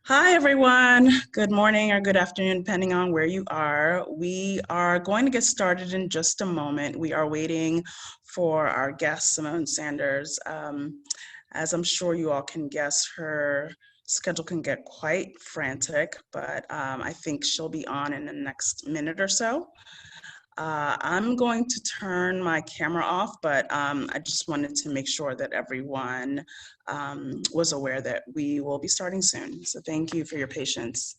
Hi, everyone. Good morning or good afternoon, depending on where you are. We are going to get started in just a moment. We are waiting for our guest, Symone Sanders. As I'm sure you all can guess, her schedule can get quite frantic, but I think she'll be on in the next minute or so. I'm going to turn my camera off, but I just wanted to make sure that everyone was aware that we will be starting soon. So thank you for your patience.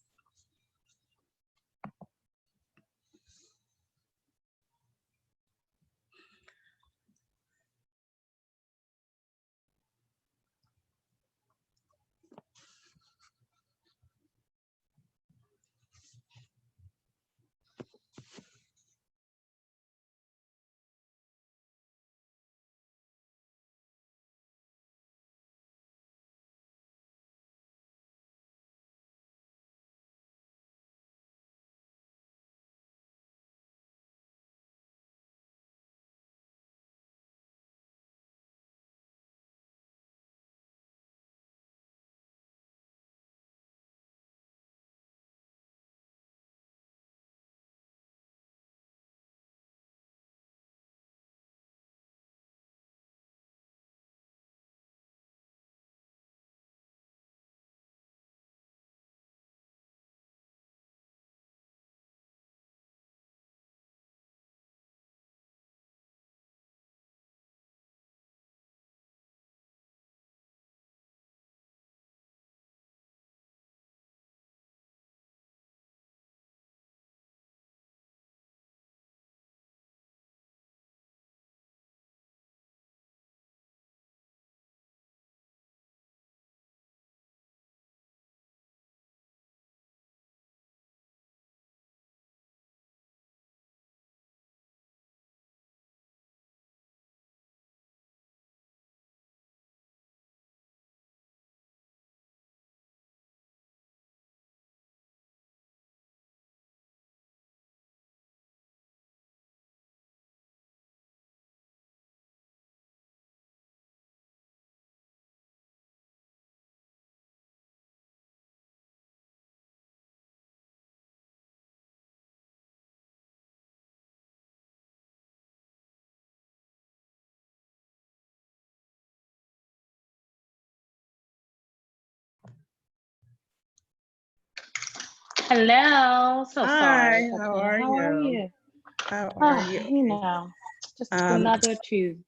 Hello. So Hi, sorry. how Okay, are how are you? you? How are you? You Okay. know, just Um, another Tuesday.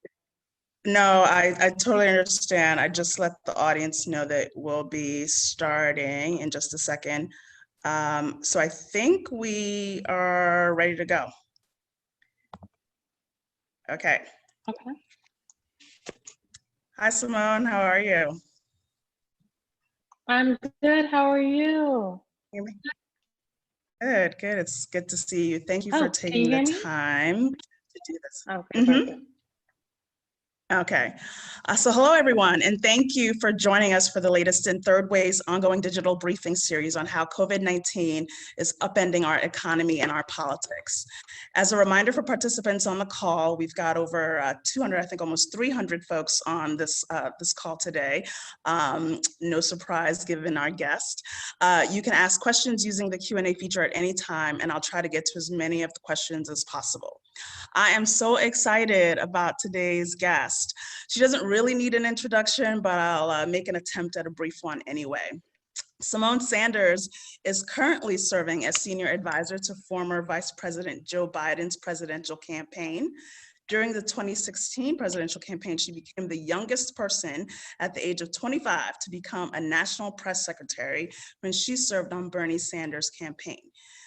no, I totally understand. I just let the audience know that we'll be starting in just a second. So I think we are ready to go. Okay. Okay. Hi, Symone. How are you? I'm good. How are you? Hear me? Good, good. It's good to see you. Thank you for Oh, can taking you the hear me? time to do this. Okay, perfect. Okay. So hello, everyone, and thank you for joining us for the latest in Third Way's ongoing digital briefing series on how COVID-19 is upending our economy and our politics. As a reminder for participants on the call, we've got over 200, I think almost 300 folks on this call today. No surprise given our guest. You can ask questions using the Q&A feature at any time, and I'll try to get to as many of the questions as possible. I am so excited about today's guest. She doesn't really need an introduction, but I'll make an attempt at a brief one anyway. Symone Sanders is currently serving as senior advisor to former Vice President Joe Biden's presidential campaign. During the 2016 presidential campaign, she became the youngest person at the age of 25 to become a national press secretary when she served on Bernie Sanders' campaign.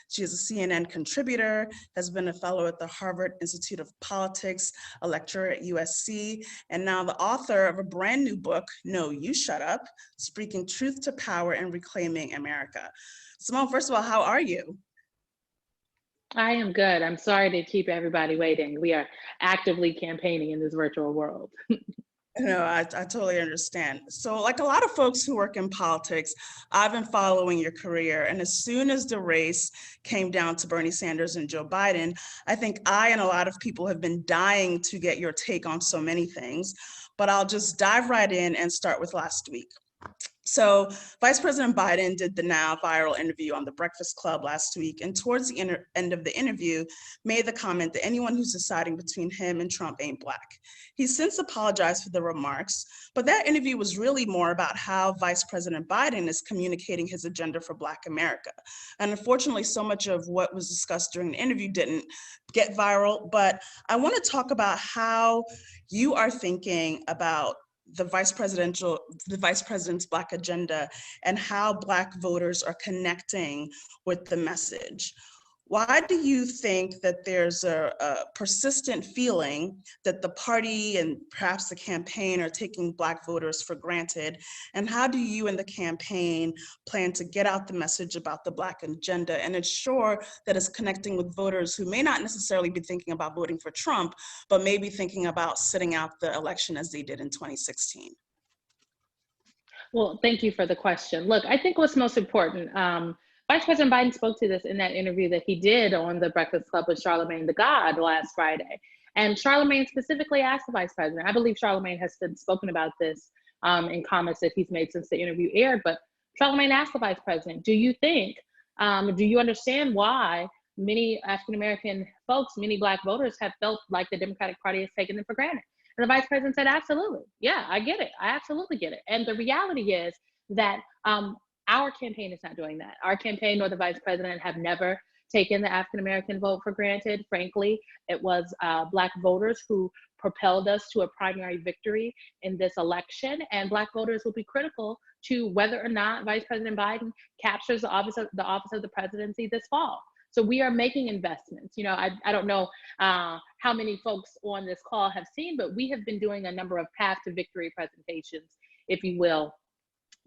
She is a CNN contributor, has been a fellow at the Harvard Institute of Politics, a lecturer at USC, and now the author of a brand new book, No, You Shut Up, Speaking Truth to Power and Reclaiming America. Symone, first of all, how are you? I am good. I'm sorry to keep everybody waiting. We are actively campaigning in this virtual world. No, I totally understand. So like a lot of folks who work in politics, I've been following your career. And as soon as the race came down to Bernie Sanders and Joe Biden, I think I and a lot of people have been dying to get your take on so many things. But I'll just dive right in and start with last week. So Vice President Biden did the now viral interview on The Breakfast Club last week, and towards the end of the interview, made the comment that anyone who's deciding between him and Trump ain't Black. He's since apologized for the remarks, but that interview was really more about how Vice President Biden is communicating his agenda for Black America. And unfortunately, so much of what was discussed during the interview didn't get viral, but I want to talk about how you are thinking about the vice president's Black agenda and how Black voters are connecting with the message. Why do you think that there's a persistent feeling that the party and perhaps the campaign are taking Black voters for granted? And how do you and the campaign plan to get out the message about the Black agenda and ensure that it's connecting with voters who may not necessarily be thinking about voting for Trump, but maybe thinking about sitting out the election as they did in 2016? Well, thank you for the question. Look, I think what's most important, Vice President Biden spoke to this in that interview that he did on the Breakfast Club with Charlemagne the God last Friday. And Charlemagne specifically asked the Vice President, I believe Charlemagne has spoken about this in comments that he's made since the interview aired, but Charlemagne asked the Vice President, do you think, do you understand why many African-American folks, many Black voters have felt like the Democratic Party has taken them for granted? And the Vice President said, absolutely. Yeah, I get it. I absolutely get it. And the reality is that our campaign is not doing that. Our campaign nor the Vice President have never taken the African-American vote for granted. Frankly, it was Black voters who propelled us to a primary victory in this election. And Black voters will be critical to whether or not Vice President Biden captures the office of the presidency this fall. So we are making investments. You know, I don't know how many folks on this call have seen, but we have been doing a number of path to victory presentations, if you will,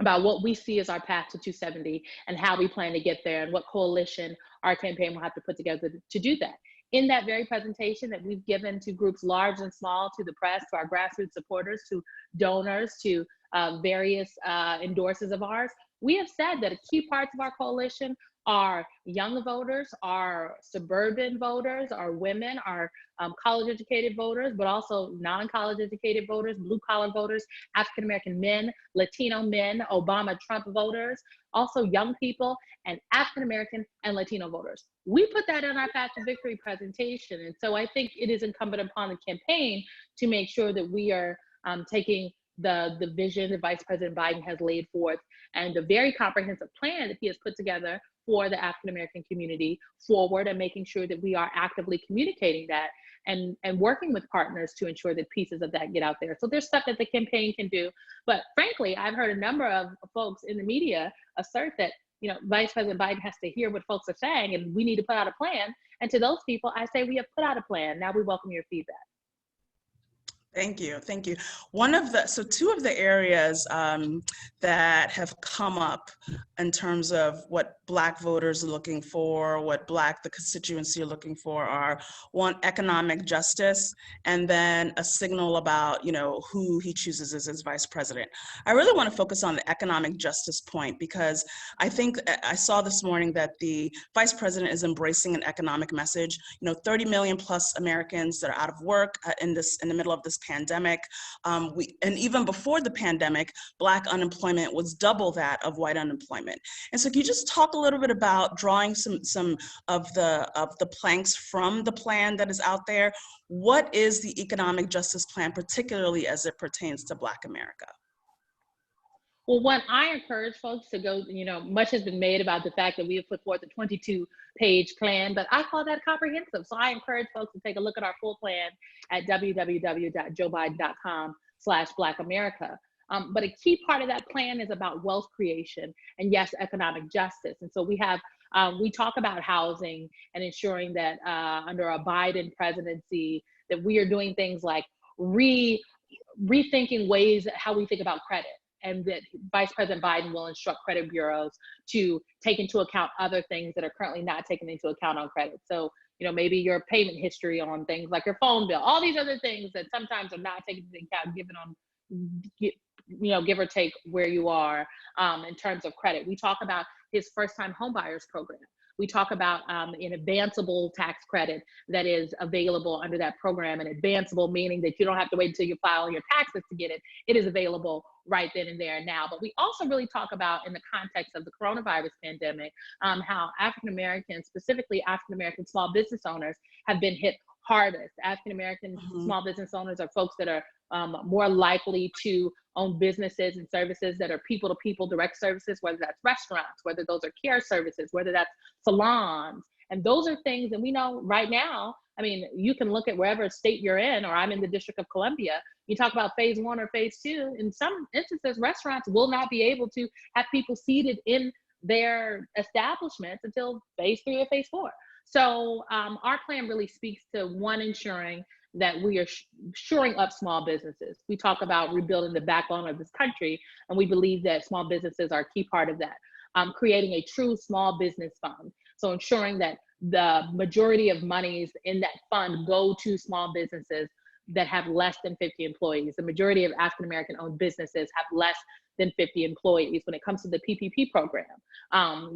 about what we see as our path to 270 and how we plan to get there and what coalition our campaign will have to put together to do that. In that very presentation that we've given to groups large and small, to the press, to our grassroots supporters, to donors, to various endorsers of ours, we have said that key parts of our coalition are young voters, are suburban voters, are women, are college educated voters, but also non-college educated voters, blue collar voters, African American men, Latino men, Obama Trump voters, also young people, and African American and Latino voters. We put that in our Path to Victory presentation. And so I think it is incumbent upon the campaign to make sure that we are taking the vision that Vice President Biden has laid forth and the very comprehensive plan that he has put together for the African American community forward, and making sure that we are actively communicating that and working with partners to ensure that pieces of that get out there. So there's stuff that the campaign can do. But frankly, I've heard a number of folks in the media assert that, you know, Vice President Biden has to hear what folks are saying and we need to put out a plan. And to those people, I say we have put out a plan. Now we welcome your feedback. Thank you. Thank you. Two of the areas that have come up in terms of what Black voters are looking for, what the constituency are looking for, are one, economic justice, and then a signal about, you know, who he chooses as his vice president. I really want to focus on the economic justice point because I think I saw this morning that the vice president is embracing an economic message. You know, 30 million plus Americans that are out of work in the middle of this pandemic. And even before the pandemic, Black unemployment was double that of white unemployment. And so can you just talk a little bit about drawing some of the planks from the plan that is out there? What is the economic justice plan, particularly as it pertains to Black America? Well, what I encourage folks to go, you know, much has been made about the fact that we have put forth a 22-page plan, but I call that comprehensive. So I encourage folks to take a look at our full plan at www.joebiden.com/Black America. But a key part of that plan is about wealth creation and, yes, economic justice. And so we have, we talk about housing and ensuring that under a Biden presidency, that we are doing things like rethinking ways how we think about credit, and that Vice President Biden will instruct credit bureaus to take into account other things that are currently not taken into account on credit. So, you know, maybe your payment history on things like your phone bill, all these other things that sometimes are not taken into account given on, you know, give or take where you are in terms of credit. We talk about his first-time homebuyers program. We talk about an advanceable tax credit that is available under that program, and advanceable meaning that you don't have to wait until you file your taxes to get it. It is available right then and there and now. But we also really talk about, in the context of the coronavirus pandemic, how African Americans, specifically African American small business owners, have been hit hardest. African American small business owners are folks that are more likely to own businesses and services that are people-to-people direct services, whether that's restaurants, whether those are care services, whether that's salons. And those are things that we know right now. I mean, you can look at wherever state you're in, or I'm in the District of Columbia, you talk about phase 1 or phase 2, in some instances, restaurants will not be able to have people seated in their establishments until phase 3 or phase 4. So our plan really speaks to, one, ensuring that we are shoring up small businesses. We talk about rebuilding the backbone of this country, and we believe that small businesses are a key part of that. Creating a true small business fund. So ensuring that the majority of monies in that fund go to small businesses that have less than 50 employees. The majority of African-American owned businesses have less than 50 employees. When it comes to the PPP program,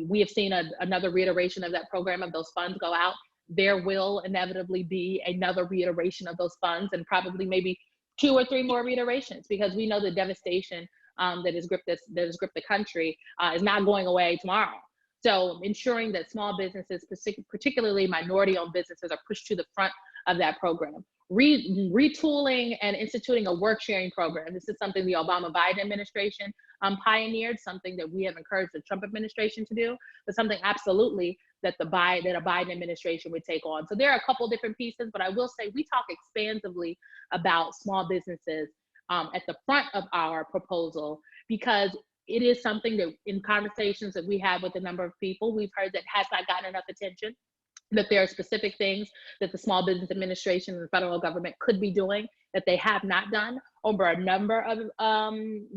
we have seen another reiteration of that program, of those funds go out. There will inevitably be another reiteration of those funds, and probably maybe 2 or 3 more reiterations, because we know the devastation that has gripped the country is not going away tomorrow. So ensuring that small businesses, particularly minority-owned businesses, are pushed to the front of that program. Retooling and instituting a work-sharing program. This is something the Obama-Biden administration pioneered, something that we have encouraged the Trump administration to do, but something absolutely that a Biden administration would take on. So there are a couple different pieces, but I will say we talk expansively about small businesses at the front of our proposal, because it is something that, in conversations that we have with a number of people, we've heard that has not gotten enough attention, that there are specific things that the Small Business Administration and the federal government could be doing that they have not done over a number of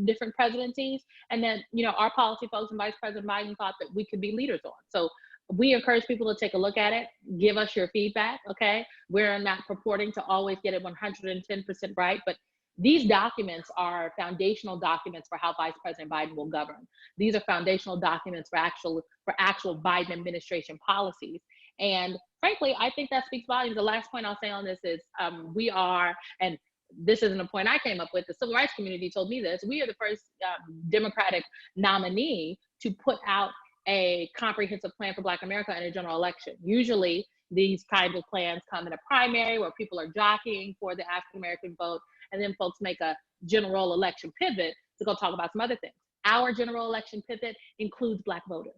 different presidencies. And then, our policy folks and Vice President Biden thought that we could be leaders on. So we encourage people to take a look at it, give us your feedback, okay? We're not purporting to always get it 110% right, but these documents are foundational documents for how Vice President Biden will govern. These are foundational documents for actual Biden administration policies. And frankly, I think that speaks volumes. The last point I'll say on this is we are, and this isn't a point I came up with, the civil rights community told me this, we are the first Democratic nominee to put out a comprehensive plan for Black America in a general election. Usually these kinds of plans come in a primary where people are jockeying for the African American vote, and then folks make a general election pivot to go talk about some other things. Our general election pivot includes Black voters.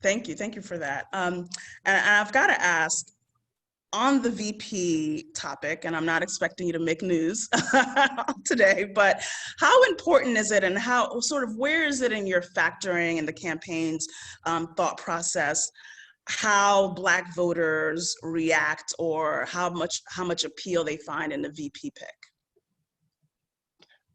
Thank you for that. And I've got to ask, on the VP topic, and I'm not expecting you to make news today, but how important is it, and where is it in your factoring and the campaign's thought process, how Black voters react, or how much appeal they find in the VP pick?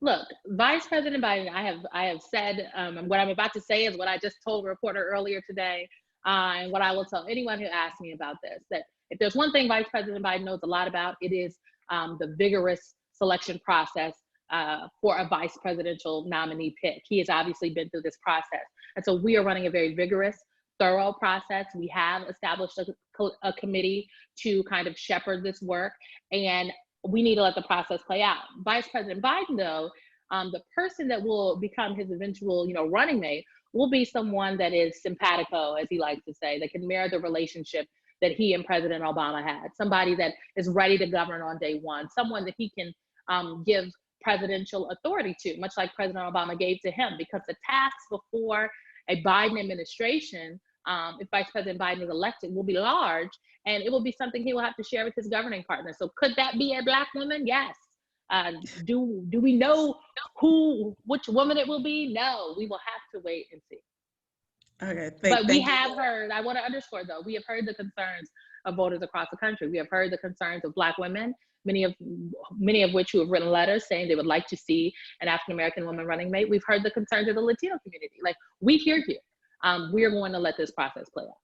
Look, Vice President Biden, I have said, what I'm about to say is what I just told a reporter earlier today, and what I will tell anyone who asks me about this, that if there's one thing Vice President Biden knows a lot about, it is the vigorous selection process for a vice presidential nominee pick. He has obviously been through this process. And so we are running a very vigorous, thorough process. We have established a committee to kind of shepherd this work, and we need to let the process play out. Vice President Biden, though, the person that will become his eventual, running mate will be someone that is simpatico, as he likes to say, that can mirror the relationship that he and President Obama had. Somebody that is ready to govern on day one, someone that he can give presidential authority to, much like President Obama gave to him, because the task before a Biden administration, if Vice President Biden is elected, will be large, and it will be something he will have to share with his governing partner. So could that be a Black woman? Yes. Do we know which woman it will be? No, we will have to wait and see. Okay, but we have heard, I want to underscore though, we have heard the concerns of voters across the country. We have heard the concerns of Black women, many of which who have written letters saying they would like to see an African-American woman running mate. We've heard the concerns of the Latino community. Like, we hear you. We are going to let this process play out.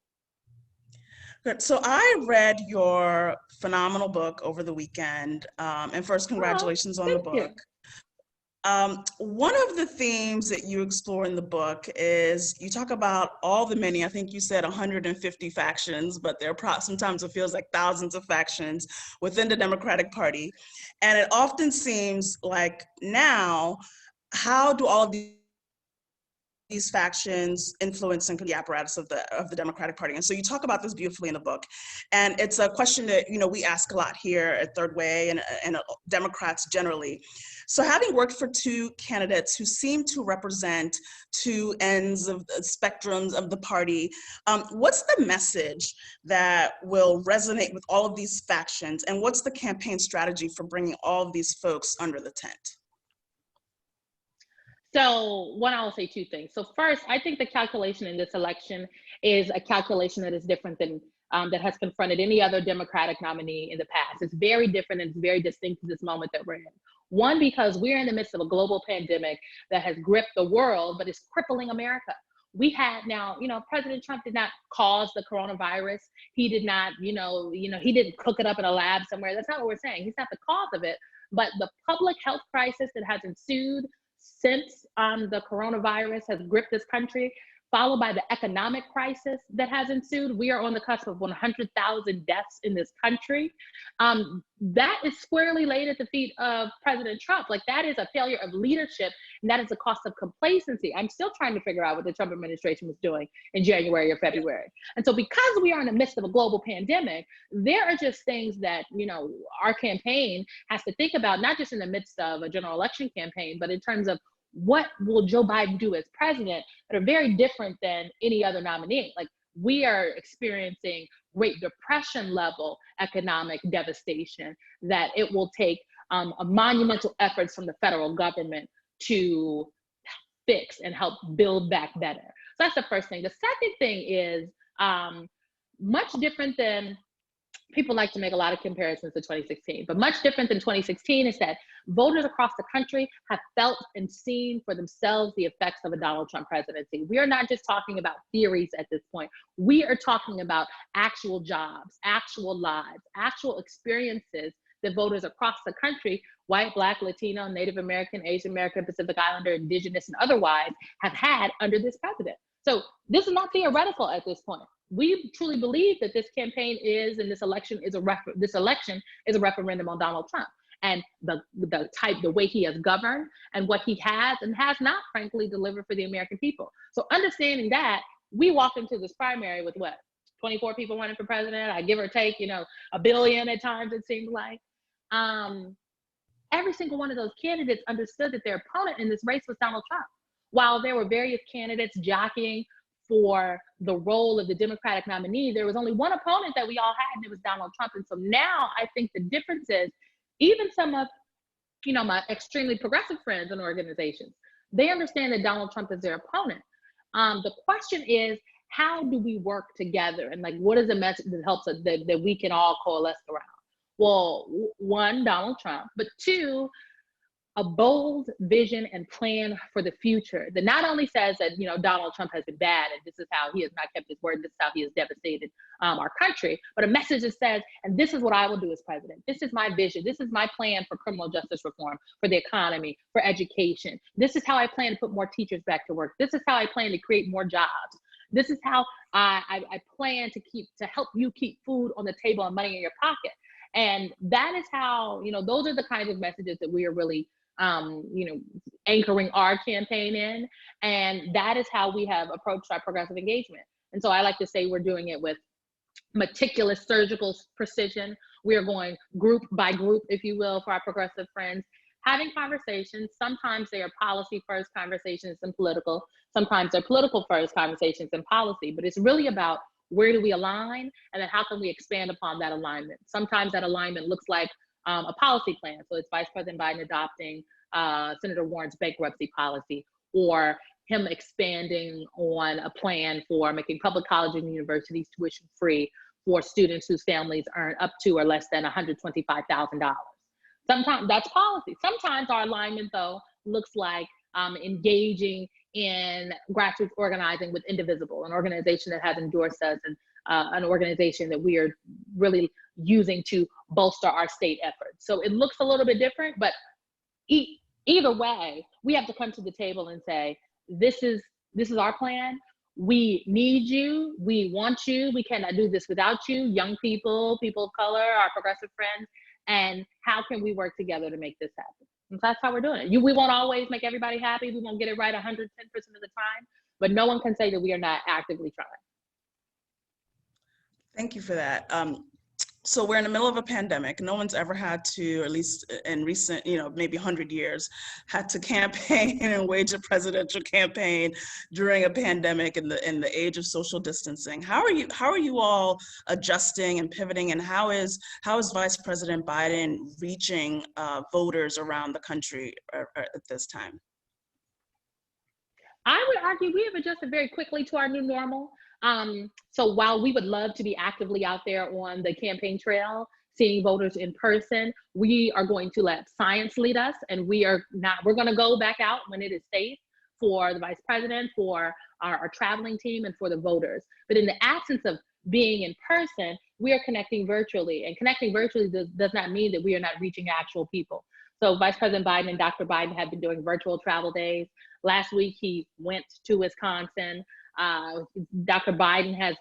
Good. So I read your phenomenal book over the weekend. And first, congratulations on the book. One of the themes that you explore in the book is you talk about all the many, I think you said 150 factions, but there are sometimes it feels like thousands of factions within the Democratic Party. And it often seems like now, how do all of these factions influence and the apparatus of the Democratic Party? And so you talk about this beautifully in the book. And it's a question that, you know, we ask a lot here at Third Way and Democrats generally. So having worked for two candidates who seem to represent two ends of the spectrums of the party, what's the message that will resonate with all of these factions? And what's the campaign strategy for bringing all of these folks under the tent? So one, I will say two things. So first, I think the calculation in this election is a calculation that is different than that has confronted any other Democratic nominee in the past. It's very different and it's very distinct to this moment that we're in. One, because we're in the midst of a global pandemic that has gripped the world, but is crippling America. We had now, President Trump did not cause the coronavirus. He did not, he didn't cook it up in a lab somewhere. That's not what we're saying. He's not the cause of it. But the public health crisis that has ensued since the coronavirus has gripped this country, followed by the economic crisis that has ensued. We are on the cusp of 100,000 deaths in this country. That is squarely laid at the feet of President Trump. Like, that is a failure of leadership, and that is a cost of complacency. I'm still trying to figure out what the Trump administration was doing in January or February. And so because we are in the midst of a global pandemic, there are just things that, our campaign has to think about, not just in the midst of a general election campaign, but in terms of what will Joe Biden do as president, that are very different than any other nominee. Like, we are experiencing Great Depression level economic devastation that it will take a monumental efforts from the federal government to fix and help build back better. So that's the first thing. The second thing is much different than, people like to make a lot of comparisons to 2016, but much different than 2016 is that voters across the country have felt and seen for themselves the effects of a Donald Trump presidency. We are not just talking about theories at this point. We are talking about actual jobs, actual lives, actual experiences that voters across the country, white, Black, Latino, Native American, Asian American, Pacific Islander, Indigenous, and otherwise, have had under this president. So this is not theoretical at this point. We truly believe that this campaign is, and this election is a referendum on Donald Trump and the way he has governed and what he has and has not, frankly, delivered for the American people. So understanding that, we walk into this primary with what, 24 people running for president, I give or take, a billion at times it seems like. Every single one of those candidates understood that their opponent in this race was Donald Trump. While there were various candidates jockeying for the role of the Democratic nominee, there was only one opponent that we all had, and it was Donald Trump. And so now I think the difference is, even some of, my extremely progressive friends and organizations, they understand that Donald Trump is their opponent. The question is, how do we work together? And like, what is the message that helps us, that we can all coalesce around? Well, one, Donald Trump, but two, a bold vision and plan for the future that not only says that, Donald Trump has been bad and this is how he has not kept his word, this is how he has devastated our country, but a message that says, and this is what I will do as president. This is my vision. This is my plan for criminal justice reform, for the economy, for education. This is how I plan to put more teachers back to work. This is how I plan to create more jobs. This is how I plan to help you keep food on the table and money in your pocket. And that is how, those are the kinds of messages that we are really anchoring our campaign in. And that is how we have approached our progressive engagement. And so I like to say we're doing it with meticulous surgical precision. We are going group by group, if you will, for our progressive friends, having conversations. Sometimes they are policy first conversations and political. Sometimes they're political first conversations and policy, but it's really about, where do we align? And then how can we expand upon that alignment? Sometimes that alignment looks like a policy plan. So it's Vice President Biden adopting Senator Warren's bankruptcy policy, or him expanding on a plan for making public colleges and universities tuition free for students whose families earn up to or less than $125,000. Sometimes that's policy. Sometimes our alignment, though, looks like engaging in grassroots organizing with Indivisible, an organization that has endorsed us, and an organization that we are really using to bolster our state efforts. So it looks a little bit different, but either way, we have to come to the table and say, this is our plan. We need you. We want you. We cannot do this without you. Young people, people of color, our progressive friends, and how can we work together to make this happen? And so that's how we're doing it. We won't always make everybody happy. We won't get it right 110% of the time, but no one can say that we are not actively trying. Thank you for that. So we're in the middle of a pandemic. No one's ever had to, or at least in recent, maybe 100 years, had to campaign and wage a presidential campaign during a pandemic in the age of social distancing. How are you all adjusting and pivoting, and how is Vice President Biden reaching voters around the country at this time? I would argue we have adjusted very quickly to our new normal. So while we would love to be actively out there on the campaign trail, seeing voters in person, we are going to let science lead us, and we're going to go back out when it is safe for the vice president, for our traveling team, and for the voters. But in the absence of being in person, we are connecting virtually, and connecting virtually does not mean that we are not reaching actual people. So Vice President Biden and Dr. Biden have been doing virtual travel days. Last week, he went to Wisconsin. Dr. Biden has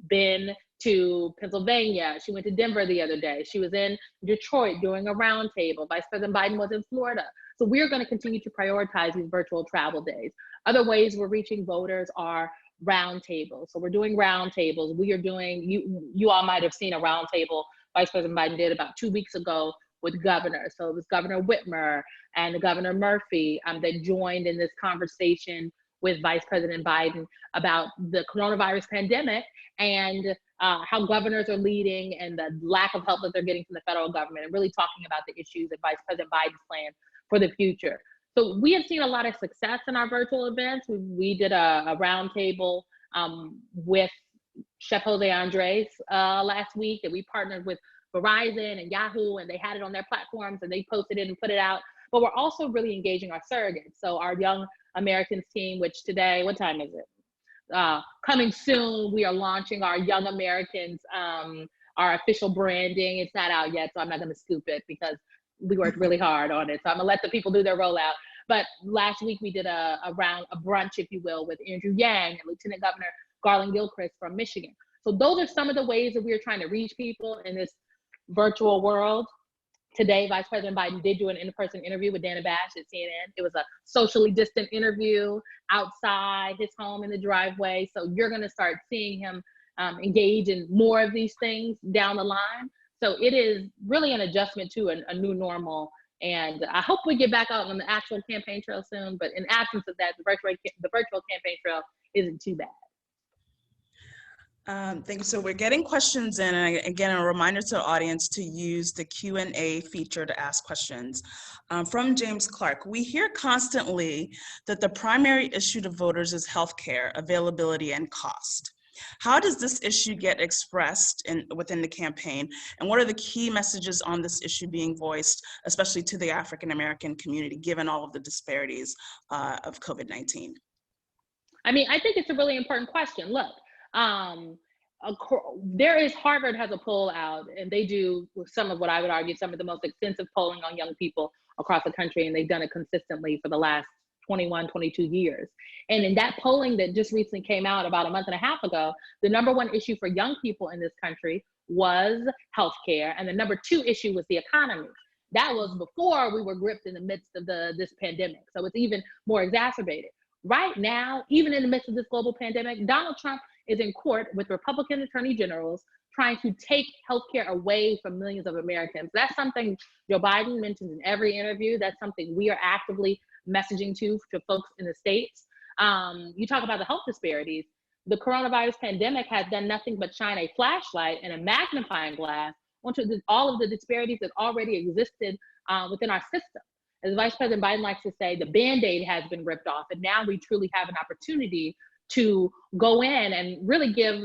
been to Pennsylvania. She went to Denver the other day. She was in Detroit doing a roundtable. Vice President Biden was in Florida. So we're going to continue to prioritize these virtual travel days. Other ways we're reaching voters are roundtables. So we're doing roundtables. We are doing, you all might have seen a roundtable Vice President Biden did about 2 weeks ago with governors. So it was Governor Whitmer and Governor Murphy that joined in this conversation with Vice President Biden about the coronavirus pandemic and how governors are leading and the lack of help that they're getting from the federal government, and really talking about the issues and Vice President Biden's plan for the future. So we have seen a lot of success in our virtual events. We did a roundtable with Chef Jose Andres last week, and we partnered with Verizon and Yahoo, and they had it on their platforms and they posted it and put it out. But we're also really engaging our surrogates. So our Young Americans team, which today, what time is it? Coming soon, we are launching our Young Americans, our official branding. It's not out yet, so I'm not going to scoop it because we worked really hard on it. So I'm going to let the people do their rollout. But last week we did a brunch, if you will, with Andrew Yang and Lieutenant Governor Garland Gilchrist from Michigan. So those are some of the ways that we are trying to reach people in this virtual world. Today, Vice President Biden did do an in-person interview with Dana Bash at CNN. It was a socially distant interview outside his home in the driveway. So you're going to start seeing him engage in more of these things down the line. So it is really an adjustment to a new normal. And I hope we get back out on the actual campaign trail soon. But in absence of that, the virtual campaign trail isn't too bad. Thank you. So we're getting questions in, and again, a reminder to the audience to use the Q&A feature to ask questions. From James Clark, we hear constantly that the primary issue to voters is healthcare availability and cost. How does this issue get expressed within the campaign, and what are the key messages on this issue being voiced, especially to the African American community, given all of the disparities of COVID-19? I mean, I think it's a really important question. Look, Harvard has a poll out, and they do some of what I would argue some of the most extensive polling on young people across the country, and they've done it consistently for the last 21, 22 years. And in that polling that just recently came out about a month and a half ago, the number one issue for young people in this country was healthcare, and the number two issue was the economy. That was before we were gripped in the midst of this pandemic, so it's even more exacerbated. Right now, even in the midst of this global pandemic, Donald Trump is in court with Republican attorney generals trying to take healthcare away from millions of Americans. That's something Joe Biden mentions in every interview. That's something we are actively messaging to folks in the States. You talk about the health disparities. The coronavirus pandemic has done nothing but shine a flashlight and a magnifying glass onto all of the disparities that already existed within our system. As Vice President Biden likes to say, the Band-Aid has been ripped off, and now we truly have an opportunity to go in and really give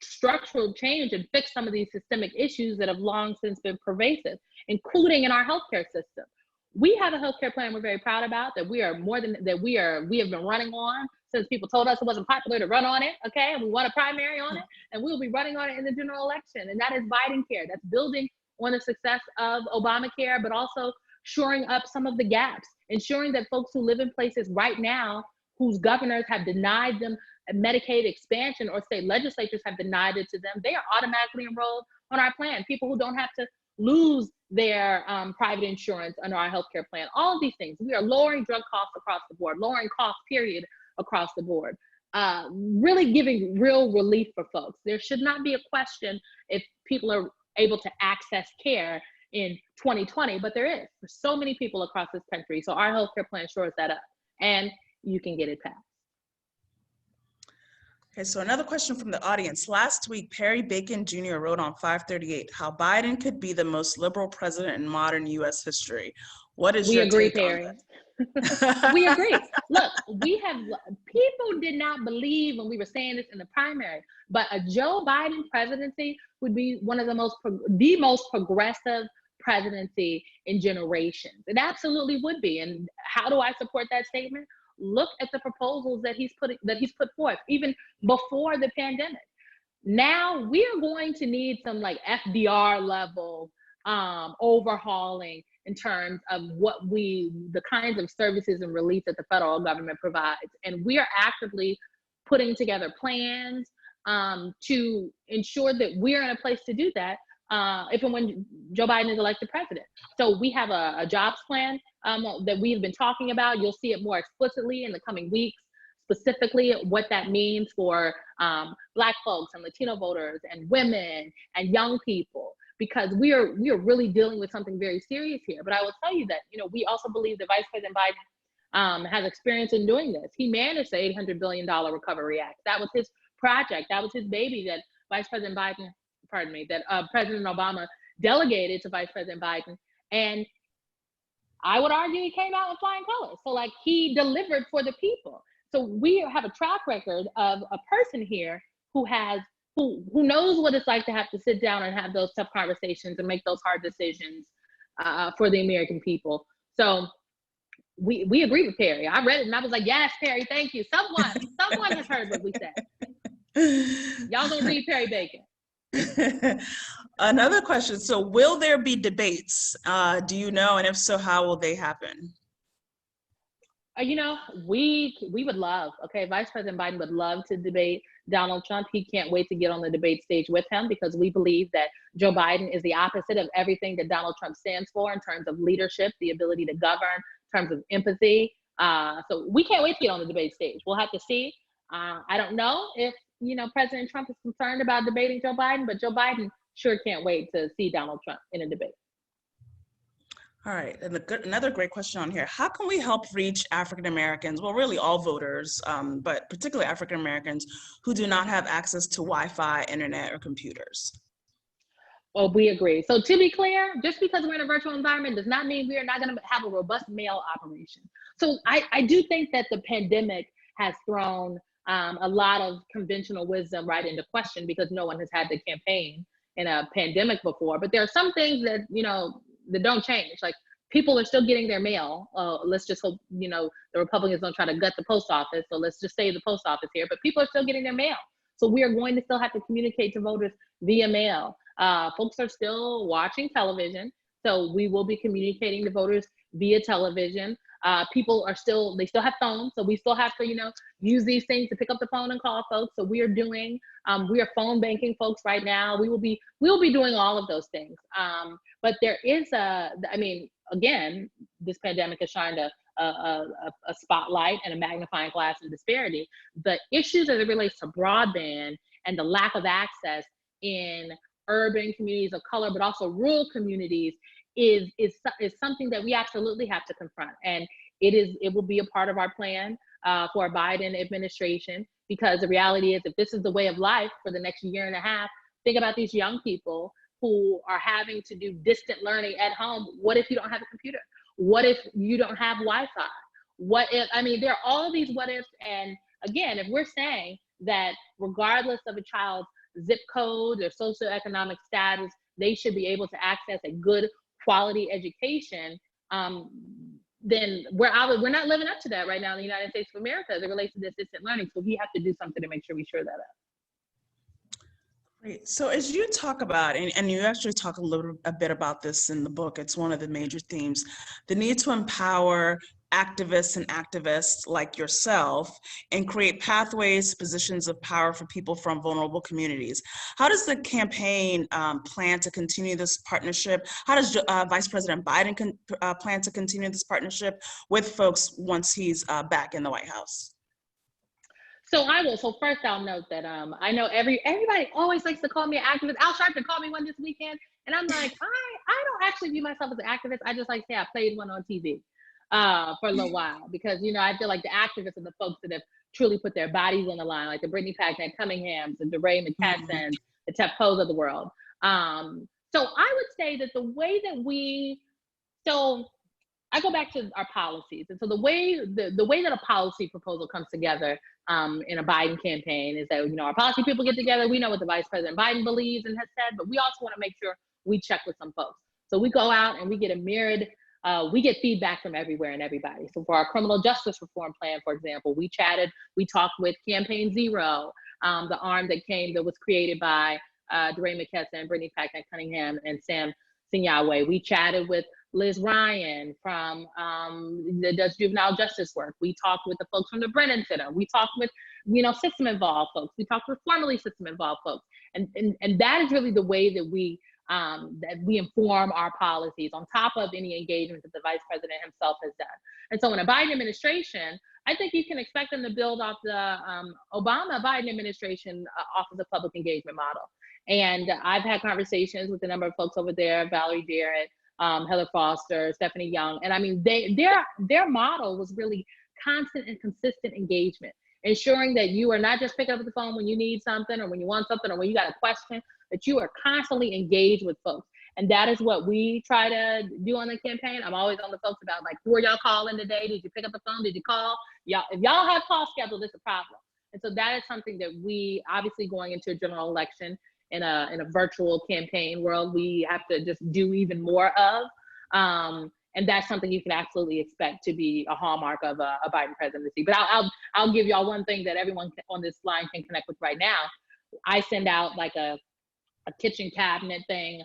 structural change and fix some of these systemic issues that have long since been pervasive, including in our healthcare system. We have a healthcare plan we're very proud about that we have been running on since people told us it wasn't popular to run on it, okay? And we won a primary on it, and we'll be running on it in the general election. And that is Biden Care. That's building on the success of Obamacare, but also shoring up some of the gaps, ensuring that folks who live in places right now whose governors have denied them Medicaid expansion or state legislatures have denied it to them, they are automatically enrolled on our plan. People who don't have to lose their private insurance under our healthcare plan. All of these things. We are lowering drug costs across the board, lowering costs, period, across the board. Really giving real relief for folks. There should not be a question if people are able to access care in 2020, but there is for so many people across this country. So our healthcare plan shores that up, and you can get it passed. Okay, so another question from the audience. Last week, Perry Bacon Jr. wrote on 538 how Biden could be the most liberal president in modern U.S. history. What is your agree, take Perry. on that? We agree. Look, people did not believe when we were saying this in the primary, but a Joe Biden presidency would be one of the most progressive presidency in generations. It absolutely would be. And how do I support that statement? Look at the proposals that he's put forth, even before the pandemic. Now we are going to need some like FDR level overhauling in terms of the kinds of services and relief that the federal government provides. And we are actively putting together plans to ensure that we're in a place to do that if and when Joe Biden is elected president. So we have a jobs plan that we've been talking about. You'll see it more explicitly in the coming weeks, specifically what that means for Black folks and Latino voters and women and young people, because we are really dealing with something very serious here. But I will tell you that, we also believe that Vice President Biden has experience in doing this. He managed the $800 billion Recovery Act. That was his project. That was his baby that President Obama delegated to Vice President Biden. And I would argue he came out in flying colors. So like he delivered for the people. So we have a track record of a person here who knows what it's like to have to sit down and have those tough conversations and make those hard decisions for the American people. So we agree with Perry. I read it and I was like, yes, Perry, thank you. Someone has heard what we said. Y'all gonna read Perry Bacon. Another question. So will there be debates? Do you know? And if so, how will they happen? We would love, Vice President Biden would love to debate Donald Trump. He can't wait to get on the debate stage with him, because we believe that Joe Biden is the opposite of everything that Donald Trump stands for in terms of leadership, the ability to govern, in terms of empathy. So we can't wait to get on the debate stage. We'll have to see. I don't know if, President Trump is concerned about debating Joe Biden, but Joe Biden sure can't wait to see Donald Trump in a debate. All right, and another great question on here. How can we help reach African Americans, well, really all voters, but particularly African Americans who do not have access to Wi-Fi, internet, or computers? Well, we agree. So to be clear, just because we're in a virtual environment does not mean we are not going to have a robust mail operation. So I do think that the pandemic has thrown a lot of conventional wisdom right into question, because no one has had to campaign in a pandemic before. But there are some things that, that don't change. Like people are still getting their mail. Let's just hope, the Republicans don't try to gut the post office. So let's just say the post office here, but people are still getting their mail. So we are going to still have to communicate to voters via mail. Folks are still watching television. So we will be communicating to voters via television. People they still have phones. So we still have to, use these things to pick up the phone and call folks. So we are phone banking folks right now. We will be doing all of those things. But there is again, this pandemic has shined a spotlight and a magnifying glass in disparity. The issues as it relates to broadband and the lack of access in urban communities of color, but also rural communities is something that we absolutely have to confront. And it will be a part of our plan for a Biden administration, because the reality is, if this is the way of life for the next year and a half, think about these young people who are having to do distant learning at home. What if you don't have a computer? What if you don't have Wi-Fi? What if, there are all these what ifs. And again, if we're saying that regardless of a child's zip code or socioeconomic status, they should be able to access a good quality education, then we're not living up to that right now in the United States of America as it relates to this distant learning. So we have to do something to make sure we shore that up. Great. So as you talk about, and you actually talk a bit about this in the book, it's one of the major themes, the need to empower activists like yourself and create pathways, positions of power for people from vulnerable communities. How does the campaign plan to continue this partnership? How does Vice President Biden plan to continue this partnership with folks once he's back in the White House? So I will. So first, I'll note that I know everybody always likes to call me an activist. Al Sharpton called me one this weekend, and I'm like, I don't actually view myself as an activist. I just like say I played one on TV for a little while because I feel like the activists are the folks that have truly put their bodies on the line, like the Brittany Packnett Cunninghams, the DeRay McKessons, the Tef Poes of the world. So I would say that the way that so I go back to our policies. And so the way that a policy proposal comes together in a Biden campaign is that, our policy people get together, we know what the Vice President Biden believes and has said, but we also want to make sure we check with some folks. So we go out and we get we get feedback from everywhere and everybody. So for our criminal justice reform plan, for example, we talked with Campaign Zero, the arm that was created by DeRay McKesson, Brittany Packnett Cunningham, and Sam Sinyawe. We chatted with Liz Ryan from that does juvenile justice work. We talked with the folks from the Brennan Center. We talked with, system involved folks. We talked with formerly system involved folks. And that is really the way that we inform our policies on top of any engagement that the Vice President himself has done. And so in a Biden administration, I think you can expect them to build off the Obama-Biden administration Office of Public Engagement model. And I've had conversations with a number of folks over there, Valerie Jarrett, Heather Foster, Stephanie Young. And I mean, their model was really constant and consistent engagement, ensuring that you are not just picking up the phone when you need something or when you want something or when you got a question, that you are constantly engaged with folks. And that is what we try to do on the campaign. I'm always on the folks about like, who are y'all calling today? Did you pick up the phone? Did you call? If y'all have call scheduled, it's a problem. And so that is something that we, obviously going into a general election, in a virtual campaign world, we have to just do even more of. And that's something you can absolutely expect to be a hallmark of a Biden presidency. But I'll give y'all one thing that everyone on this line can connect with right now. I send out like a kitchen cabinet thing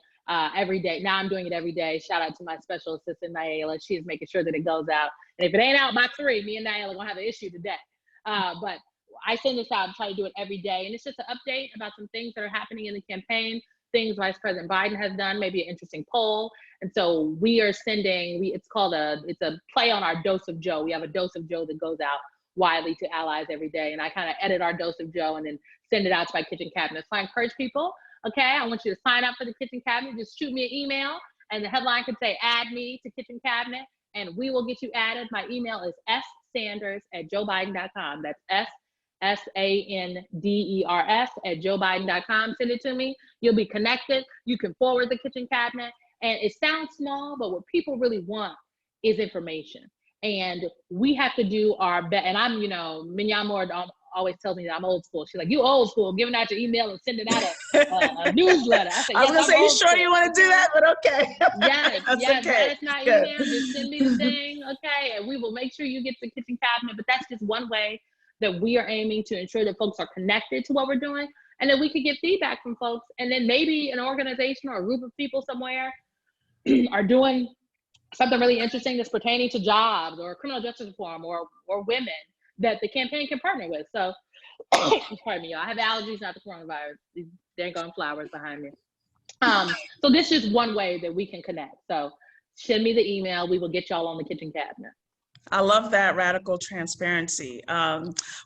every day. Now I'm doing it every day. Shout out to my special assistant, Nyala. She's making sure that it goes out. And if it ain't out by 3, me and Nyala are gonna have an issue today. But I send this out and try to do it every day. And it's just an update about some things that are happening in the campaign, things Vice President Biden has done, maybe an interesting poll. And so we are sending, it's a play on our Dose of Joe. We have a Dose of Joe that goes out widely to allies every day. And I kind of edit our Dose of Joe and then send it out to my kitchen cabinet. So I encourage people, okay, I want you to sign up for the kitchen cabinet. Just shoot me an email and the headline could say, add me to kitchen cabinet, and we will get you added. My email is ssanders@joebiden.com. That's SANDERS@joebiden.com. Send it to me. You'll be connected. You can forward the kitchen cabinet. And it sounds small, but what people really want is information. And we have to do our best. And I'm, Mignon Moore always tells me that I'm old school. She's like, you old school, giving out your email and sending out a newsletter. I said, I was yes, gonna say, you sure school. You want to do that? But okay. Yes, okay. Let us not email. Just send me the thing, okay? And we will make sure you get the kitchen cabinet. But that's just one way that we are aiming to ensure that folks are connected to what we're doing, and that we could get feedback from folks. And then maybe an organization or a group of people somewhere are doing something really interesting that's pertaining to jobs or criminal justice reform or women that the campaign can partner with. So, pardon me, y'all. I have allergies, not the coronavirus. These dang flowers behind me. So this is one way that we can connect. So send me the email. We will get y'all on the kitchen cabinet. I love that radical transparency.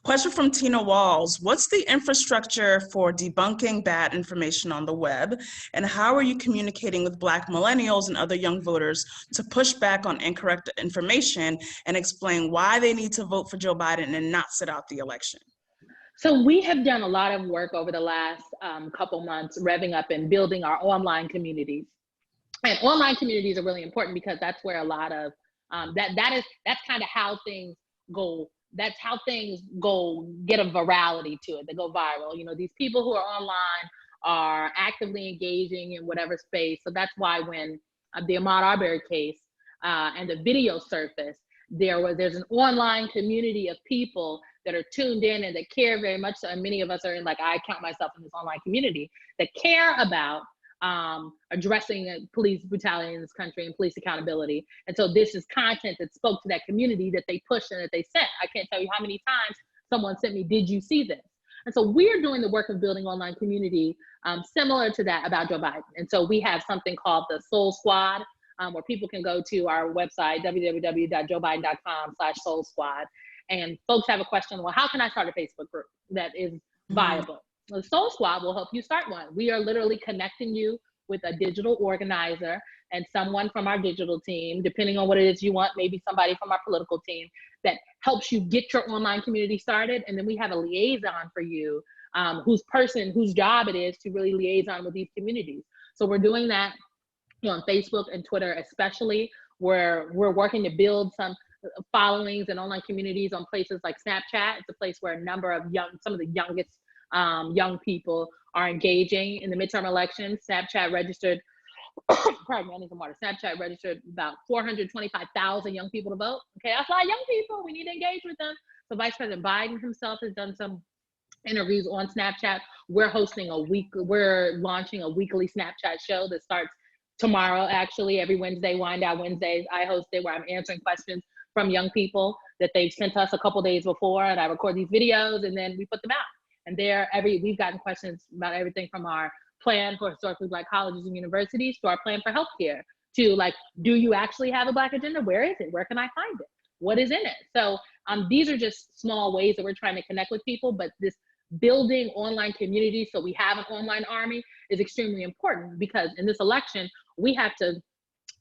Question from Tina Walls. What's the infrastructure for debunking bad information on the web? And how are you communicating with Black millennials and other young voters to push back on incorrect information and explain why they need to vote for Joe Biden and not sit out the election? So we have done a lot of work over the last couple months, revving up and building our online communities. And online communities are really important because that's where a lot of that's kind of how things go. That's how things go, get a virality to it. They go viral. These people who are online are actively engaging in whatever space. So that's why when the Ahmaud Arbery case and the video surfaced, there's an online community of people that are tuned in and that care very much. And many of us are in, like, I count myself in this online community that care about addressing police brutality in this country and police accountability. And so this is content that spoke to that community that they pushed and that they sent. I can't tell you how many times someone sent me, did you see this? And so we're doing the work of building online community similar to that about Joe Biden. And so we have something called the Soul Squad, where people can go to our website, www.joebiden.com/Soul Squad. And folks have a question, well, how can I start a Facebook group that is viable? The Soul Squad will help you start one. We are literally connecting you with a digital organizer and someone from our digital team, depending on what it is you want, maybe somebody from our political team, that helps you get your online community started. And then we have a liaison for you, whose job it is to really liaison with these communities. So we're doing that on Facebook and Twitter, especially, where we're working to build some followings and online communities on places like Snapchat. It's a place where a number of some of the youngest young people are engaging in the midterm elections. Snapchat registered, pardon me, I need some water. Snapchat registered about 425,000 young people to vote. Okay, that's a lot of young people. We need to engage with them. So Vice President Biden himself has done some interviews on Snapchat. We're launching a weekly Snapchat show that starts tomorrow, actually, every Wednesday, Wind Down Wednesdays. I host it, where I'm answering questions from young people that they've sent us a couple days before, and I record these videos and then we put them out. And we've gotten questions about everything from our plan for historically Black colleges and universities to our plan for healthcare, to, like, do you actually have a Black agenda? Where is it? Where can I find it? What is in it? So these are just small ways that we're trying to connect with people, but this building online community so we have an online army is extremely important, because in this election, we have to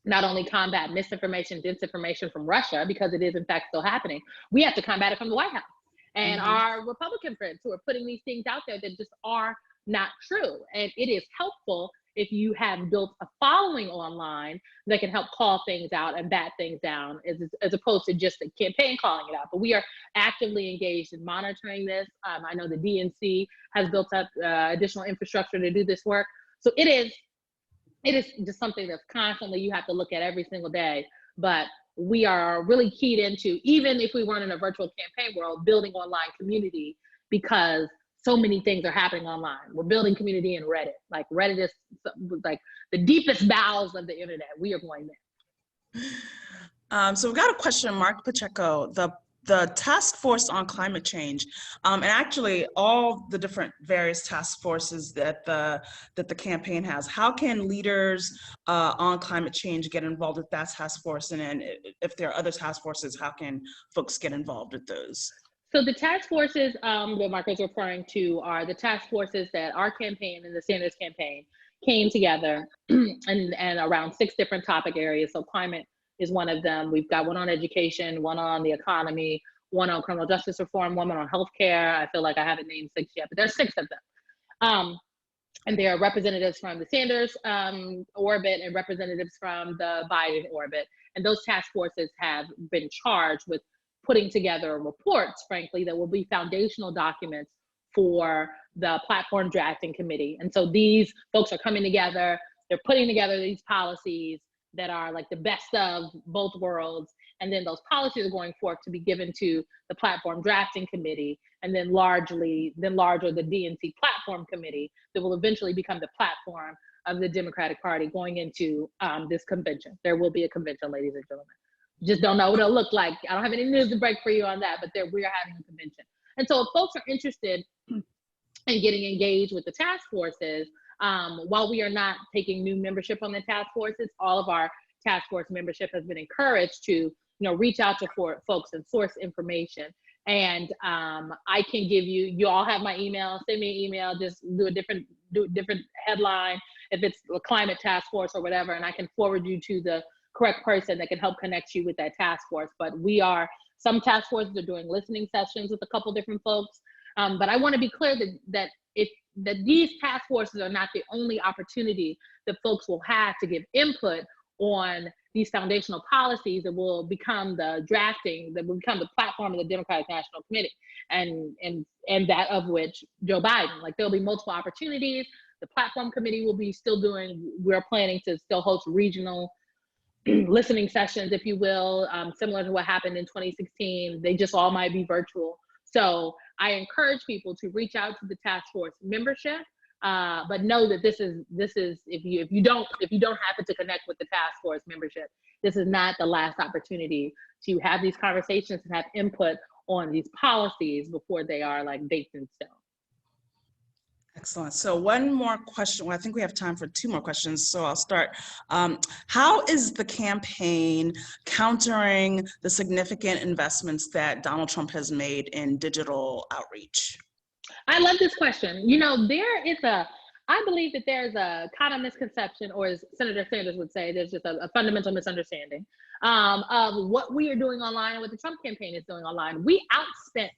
not only combat misinformation, disinformation from Russia, because it is in fact still happening, we have to combat it from the White House and our Republican friends who are putting these things out there that just are not true. And it is helpful if you have built a following online that can help call things out and bat things down, as opposed to just a campaign calling it out. But we are actively engaged in monitoring this. I know the DNC has built up additional infrastructure to do this work. So it is just something that's constantly, you have to look at every single day. But we are really keyed into, even if we weren't in a virtual campaign world, building online community, because so many things are happening online. We're building community in Reddit. Like, Reddit is like the deepest bowels of the internet. We are going there. So we've got a question, Mark Pacheco, the task force on climate change, and actually all the different various task forces that the campaign has. How can leaders on climate change get involved with that task force? And then if there are other task forces, how can folks get involved with those? So the task forces that Mark is referring to are the task forces that our campaign and the Sanders campaign came together and around 6 different topic areas. So climate is one of them. We've got one on education, one on the economy, one on criminal justice reform, one on healthcare. I feel like I haven't named 6 yet, but there's 6 of them. And there are representatives from the Sanders orbit and representatives from the Biden orbit. And those task forces have been charged with putting together reports, frankly, that will be foundational documents for the platform drafting committee. And so these folks are coming together, they're putting together these policies that are like the best of both worlds. And then those policies are going forth to be given to the platform drafting committee, and then larger the DNC platform committee that will eventually become the platform of the Democratic Party going into this convention. There will be a convention, ladies and gentlemen. Just don't know what it'll look like. I don't have any news to break for you on that, but we are having a convention. And so if folks are interested in getting engaged with the task forces, while we are not taking new membership on the task forces, all of our task force membership has been encouraged to reach out to folks and source information. And I can give you all have my email, send me an email, just do a different headline, if it's a climate task force or whatever, and I can forward you to the correct person that can help connect you with that task force. But some task forces are doing listening sessions with a couple different folks. But I want to be clear that these task forces are not the only opportunity that folks will have to give input on these foundational policies that will become the platform of the Democratic National Committee, and that of which Joe Biden. Like, there'll be multiple opportunities. The platform committee will be we're planning to still host regional listening sessions, if you will, similar to what happened in 2016. They just all might be virtual. So I encourage people to reach out to the task force membership, but know that this is if you don't happen to connect with the task force membership, this is not the last opportunity to have these conversations and have input on these policies before they are like baked in stone. Excellent. So one more question. Well, I think we have time for two more questions, so I'll start. How is the campaign countering the significant investments that Donald Trump has made in digital outreach? I love this question. I believe that there's a kind of misconception, or as Senator Sanders would say, there's just a fundamental misunderstanding of what we are doing online and what the Trump campaign is doing online. We outspent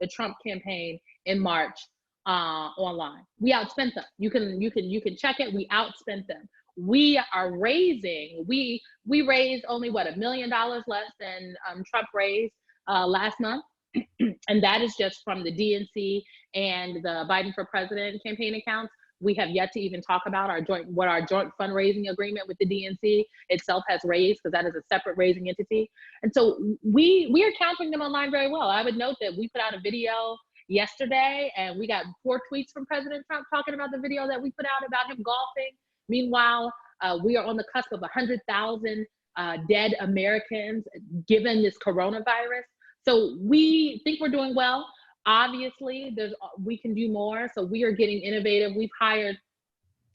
the Trump campaign in March online. We outspent them. You can check it. We outspent them. We raised only $1 million less than Trump raised last month. And that is just from the DNC and the Biden for President campaign accounts. We have yet to even talk about what our joint fundraising agreement with the DNC itself has raised, because that is a separate raising entity. And so we are countering them online very well. I would note that we put out a video yesterday and we got 4 tweets from President Trump talking about the video that we put out about him golfing. Meanwhile, we are on the cusp of 100,000 dead Americans given this coronavirus. So we think we're doing well. Obviously, we can do more. So we are getting innovative. We've hired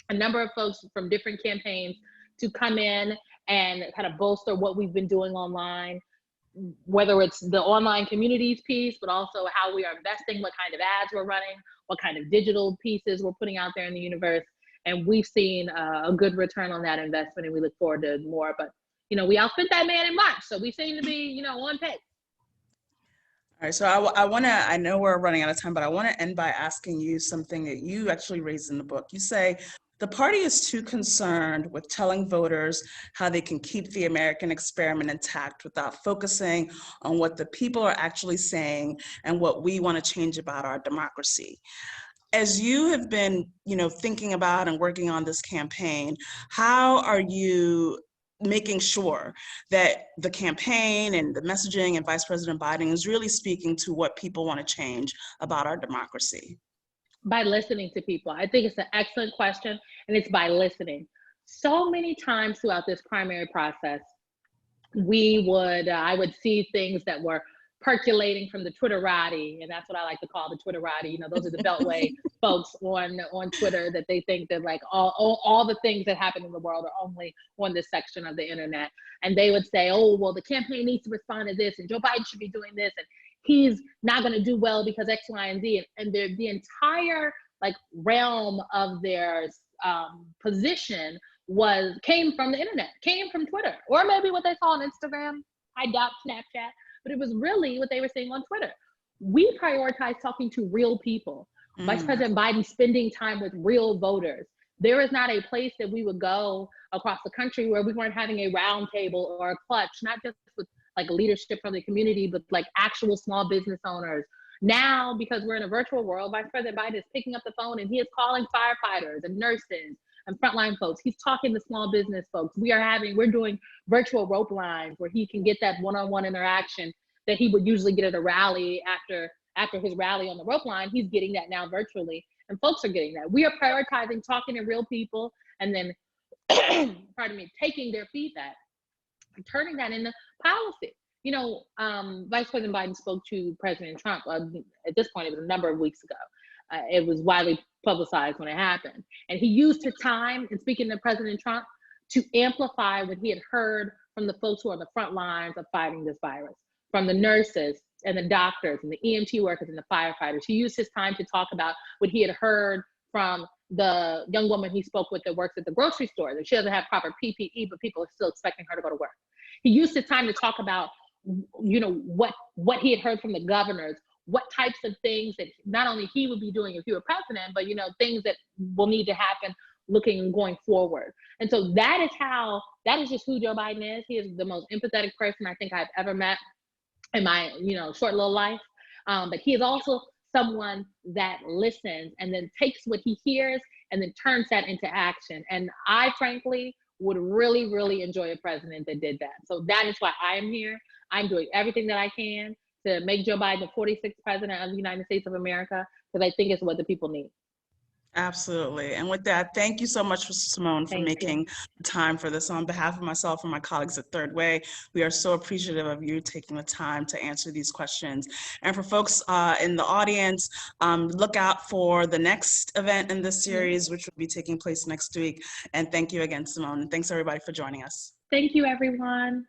a number of folks from different campaigns to come in and kind of bolster what we've been doing online, whether it's the online communities piece, but also how we are investing, what kind of ads we're running, what kind of digital pieces we're putting out there in the universe. And we've seen a good return on that investment, and we look forward to more. But, we outspent that man in March. So we seem to be, on pace. All right, so I know we're running out of time, but I want to end by asking you something that you actually raised in the book. You say, the party is too concerned with telling voters how they can keep the American experiment intact without focusing on what the people are actually saying and what we want to change about our democracy. As you have been, thinking about and working on this campaign, how are you making sure that the campaign and the messaging and Vice President Biden is really speaking to what people want to change about our democracy? By listening to people. I think it's an excellent question, and it's by listening. So many times throughout this primary process, I would see things that were percolating from the Twitterati, and that's what I like to call the Twitterati. Those are the Beltway folks on Twitter, that they think that like all the things that happen in the world are only on this section of the internet. And they would say, oh, well, the campaign needs to respond to this, and Joe Biden should be doing this, and he's not going to do well because X, Y, and Z. And the entire like realm of their position came from the internet, came from Twitter, or maybe what they saw on Instagram. I doubt Snapchat. But it was really what they were saying on Twitter. We prioritize talking to real people. Vice President Biden spending time with real voters. There is not a place that we would go across the country where we weren't having a roundtable or a clutch, not just with like leadership from the community, but like actual small business owners. Now, because we're in a virtual world, Vice President Biden is picking up the phone and he is calling firefighters and nurses and frontline folks. He's talking to small business folks. We're doing virtual rope lines where he can get that one-on-one interaction that he would usually get at a rally after his rally on the rope line. He's getting that now virtually, and folks are getting that. We are prioritizing talking to real people and then, taking their feedback and turning that into policy. Vice President Biden spoke to President Trump. At this point, it was a number of weeks ago. It was widely publicized when it happened. And he used his time in speaking to President Trump to amplify what he had heard from the folks who are on the front lines of fighting this virus, from the nurses and the doctors and the EMT workers and the firefighters. He used his time to talk about what he had heard from the young woman he spoke with that works at the grocery store, that she doesn't have proper PPE, but people are still expecting her to go to work. He used his time to talk about, what he had heard from the governors, what types of things that not only he would be doing if he were president, but things that will need to happen going forward. And so that is just who Joe Biden is. He is the most empathetic person I think I've ever met in my short little life. But he is also someone that listens and then takes what he hears and then turns that into action. And I frankly would really, really enjoy a president that did that. So that is why I am here. I'm doing everything that I can to make Joe Biden the 46th president of the United States of America, because I think it's what the people need. Absolutely. And with that, thank you so much, Symone, for Thank you. making time for this. On behalf of myself and my colleagues at Third Way, we are so appreciative of you taking the time to answer these questions. And for folks in the audience, look out for the next event in this series, which will be taking place next week. And thank you again, Symone. And thanks everybody for joining us. Thank you, everyone.